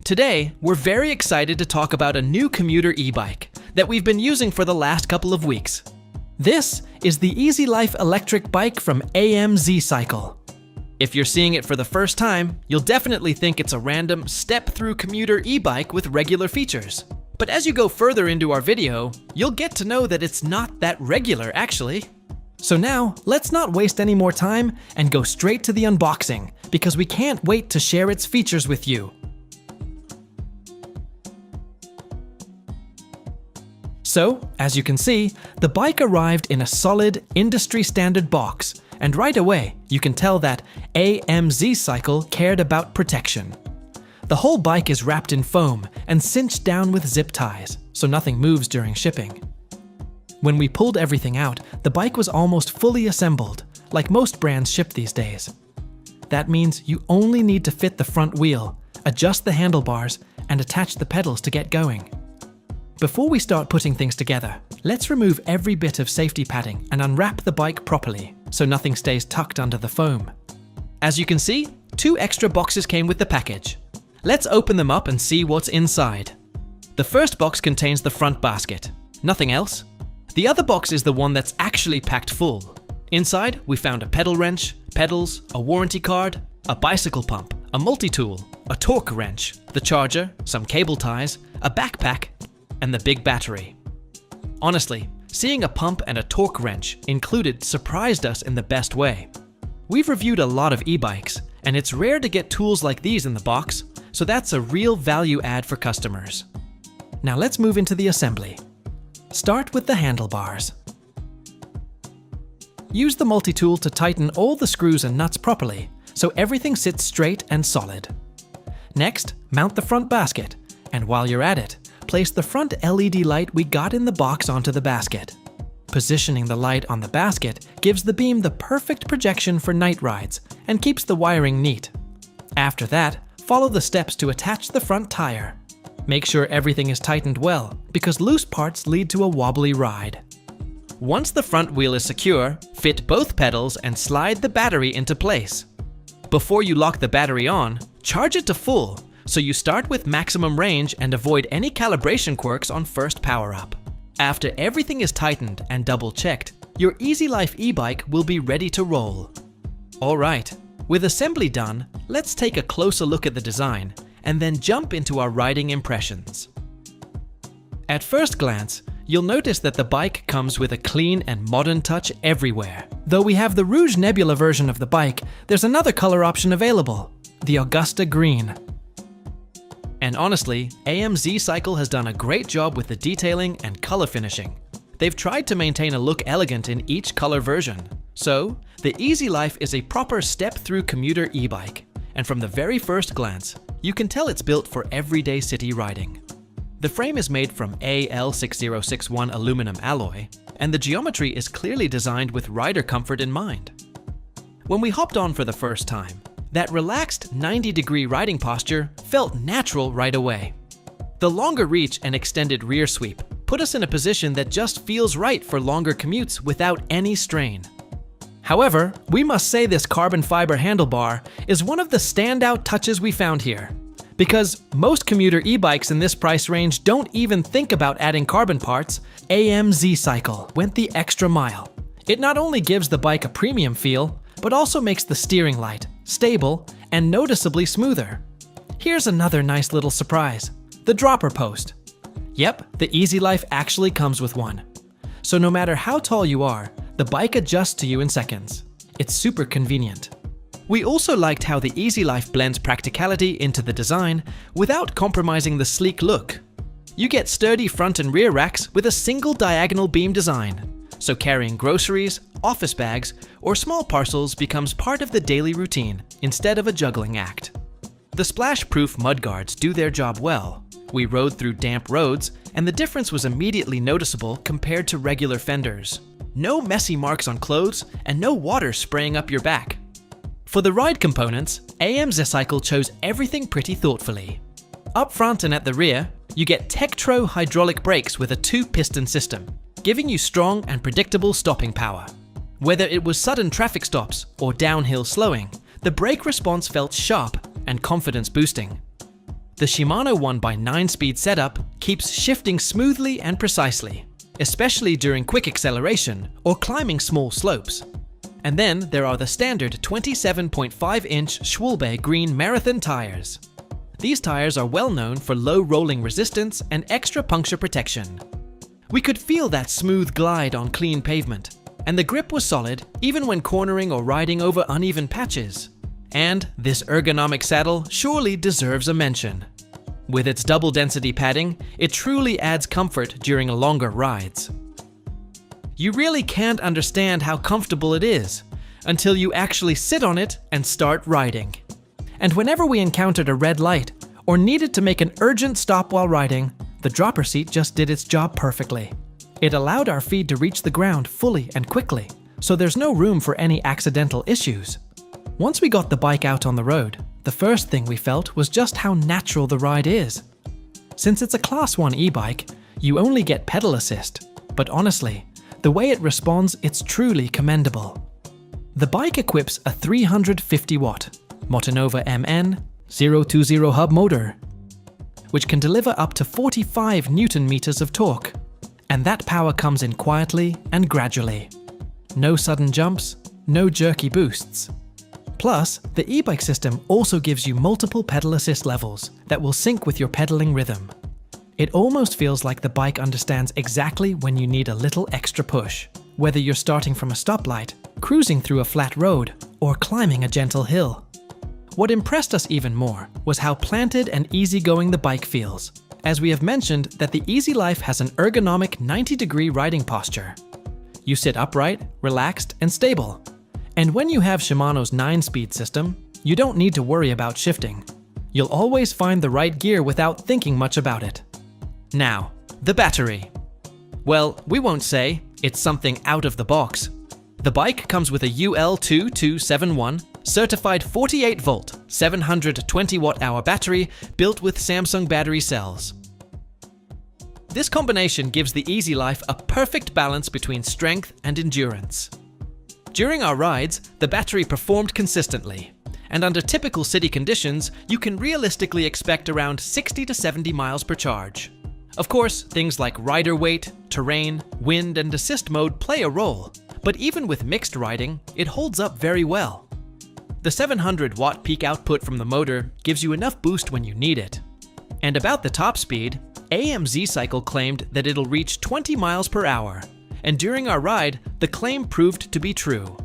Today, we're very excited to talk about a new commuter e-bike that we've been using for the last couple of weeks. This is the Easylife electric bike from AMZcycle. If you're seeing it for the first time, you'll definitely think it's a random step-through commuter e-bike with regular features. But as you go further into our video, you'll get to know that it's not that regular actually. So now, let's not waste any more time and go straight to the unboxing, because we can't wait to share its features with you. So, as you can see, the bike arrived in a solid, industry-standard box, and right away, you can tell that AMZcycle cared about protection. The whole bike is wrapped in foam and cinched down with zip ties, so nothing moves during shipping. When we pulled everything out, the bike was almost fully assembled, like most brands ship these days. That means you only need to fit the front wheel, adjust the handlebars, and attach the pedals to get going. Before we start putting things together, let's remove every bit of safety padding and unwrap the bike properly, so nothing stays tucked under the foam. As you can see, 2 extra boxes came with the package. Let's open them up and see what's inside. The first box contains the front basket. Nothing else. The other box is the one that's actually packed full. Inside, we found a pedal wrench, pedals, a warranty card, a bicycle pump, a multi-tool, a torque wrench, the charger, some cable ties, a backpack, and the big battery. Honestly, seeing a pump and a torque wrench included surprised us in the best way. We've reviewed a lot of e-bikes, and it's rare to get tools like these in the box, so that's a real value add for customers. Now let's move into the assembly. Start with the handlebars. Use the multi-tool to tighten all the screws and nuts properly, so everything sits straight and solid. Next, mount the front basket, and while you're at it, place the front LED light we got in the box onto the basket. Positioning the light on the basket gives the beam the perfect projection for night rides and keeps the wiring neat. After that, follow the steps to attach the front tire. Make sure everything is tightened well, because loose parts lead to a wobbly ride. Once the front wheel is secure, fit both pedals and slide the battery into place. Before you lock the battery on, charge it to full, so you start with maximum range and avoid any calibration quirks on first power up. After everything is tightened and double checked, your Easylife e-bike will be ready to roll. Alright, with assembly done, let's take a closer look at the design and then jump into our riding impressions. At first glance, you'll notice that the bike comes with a clean and modern touch everywhere. Though we have the Rouge Nebula version of the bike, there's another color option available, the Augusta Green. And honestly, AMZcycle has done a great job with the detailing and color finishing. They've tried to maintain a look elegant in each color version. So, the Easylife is a proper step-through commuter e-bike, and from the very first glance, you can tell it's built for everyday city riding. The frame is made from AL6061 aluminum alloy, and the geometry is clearly designed with rider comfort in mind. When we hopped on for the first time, that relaxed 90-degree riding posture felt natural right away. The longer reach and extended rear sweep put us in a position that just feels right for longer commutes without any strain. However, we must say this carbon fiber handlebar is one of the standout touches we found here. Because most commuter e-bikes in this price range don't even think about adding carbon parts, AMZcycle went the extra mile. It not only gives the bike a premium feel, but also makes the steering light stable and noticeably smoother. Here's another nice little surprise, the dropper post. Yep, the Easylife actually comes with one. So no matter how tall you are, the bike adjusts to you in seconds. It's super convenient. We also liked how the Easylife blends practicality into the design without compromising the sleek look. You get sturdy front and rear racks with a single diagonal beam design, so carrying groceries, office bags, or small parcels becomes part of the daily routine instead of a juggling act. The splashproof mudguards do their job well. We rode through damp roads, and the difference was immediately noticeable compared to regular fenders. No messy marks on clothes, and no water spraying up your back. For the ride components, AMZcycle chose everything pretty thoughtfully. Up front and at the rear, you get Tektro hydraulic brakes with a 2-piston system, giving you strong and predictable stopping power. Whether it was sudden traffic stops or downhill slowing, the brake response felt sharp and confidence boosting. The Shimano 1x9-speed setup keeps shifting smoothly and precisely, especially during quick acceleration or climbing small slopes. And then there are the standard 27.5-inch Schwalbe Green Marathon tires. These tires are well known for low rolling resistance and extra puncture protection. We could feel that smooth glide on clean pavement, and the grip was solid even when cornering or riding over uneven patches. And this ergonomic saddle surely deserves a mention. With its double density padding, it truly adds comfort during longer rides. You really can't understand how comfortable it is until you actually sit on it and start riding. And whenever we encountered a red light or needed to make an urgent stop while riding, the dropper seat just did its job perfectly. It allowed our feet to reach the ground fully and quickly, so there's no room for any accidental issues. Once we got the bike out on the road, the first thing we felt was just how natural the ride is. Since it's a Class 1 e-bike, you only get pedal assist, but honestly, the way it responds, it's truly commendable. The bike equips a 350-watt Motinova MN 020 hub motor, which can deliver up to 45 Newton-meters of torque, and that power comes in quietly and gradually. No sudden jumps, no jerky boosts. Plus, the e-bike system also gives you multiple pedal assist levels that will sync with your pedaling rhythm. It almost feels like the bike understands exactly when you need a little extra push, whether you're starting from a stoplight, cruising through a flat road, or climbing a gentle hill. What impressed us even more was how planted and easygoing the bike feels, as we have mentioned that the Easylife has an ergonomic 90-degree riding posture. You sit upright, relaxed, and stable. And when you have Shimano's 9-speed system, you don't need to worry about shifting. You'll always find the right gear without thinking much about it. Now, the battery. Well, we won't say it's something out of the box. The bike comes with a UL2271 certified 48-volt, 720-watt-hour battery built with Samsung battery cells. This combination gives the Easylife a perfect balance between strength and endurance. During our rides, the battery performed consistently, and under typical city conditions, you can realistically expect around 60 to 70 miles per charge. Of course, things like rider weight, terrain, wind, and assist mode play a role, but even with mixed riding, it holds up very well. The 700-watt peak output from the motor gives you enough boost when you need it. And about the top speed, AMZcycle claimed that it'll reach 20 miles per hour, and during our ride, the claim proved to be true.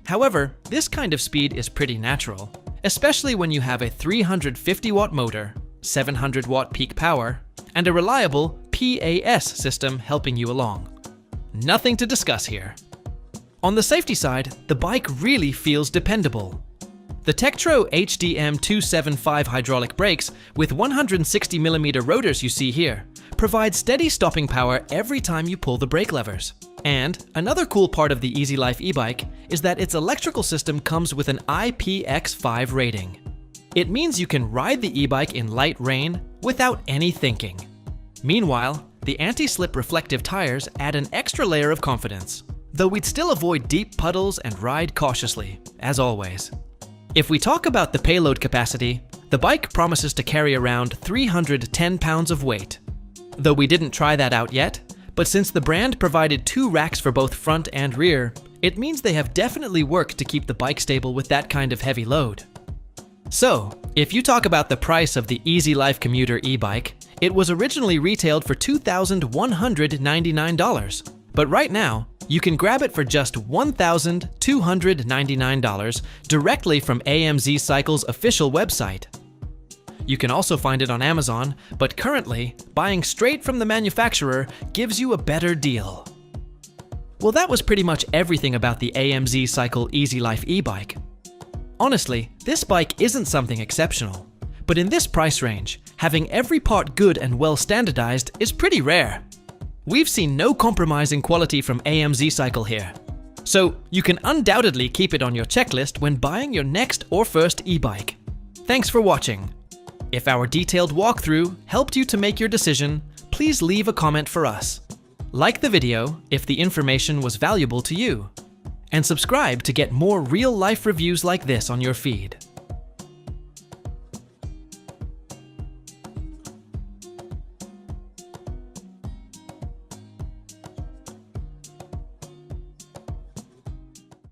However, this kind of speed is pretty natural, especially when you have a 350-watt motor, 700-watt peak power, and a reliable PAS system helping you along. Nothing to discuss here. On the safety side, the bike really feels dependable. The Tektro HDM 275 hydraulic brakes with 160mm rotors you see here provide steady stopping power every time you pull the brake levers. And another cool part of the Easylife e-bike is that its electrical system comes with an IPX5 rating. It means you can ride the e-bike in light rain without any thinking. Meanwhile, the anti-slip reflective tires add an extra layer of confidence, though we'd still avoid deep puddles and ride cautiously, as always. If we talk about the payload capacity, the bike promises to carry around 310 pounds of weight. Though we didn't try that out yet, but since the brand provided 2 racks for both front and rear, it means they have definitely worked to keep the bike stable with that kind of heavy load. So, if you talk about the price of the Easylife Commuter e-bike, it was originally retailed for $2,199, but right now, you can grab it for just $1,299 directly from AMZcycle's official website. You can also find it on Amazon, but currently, buying straight from the manufacturer gives you a better deal. Well, that was pretty much everything about the AMZcycle Easylife e-bike. Honestly, this bike isn't something exceptional, but in this price range, having every part good and well standardized is pretty rare. We've seen no compromise in quality from AMZcycle here, so you can undoubtedly keep it on your checklist when buying your next or first e-bike. Thanks for watching. If our detailed walkthrough helped you to make your decision, please leave a comment for us. Like the video if the information was valuable to you, and subscribe to get more real-life reviews like this on your feed.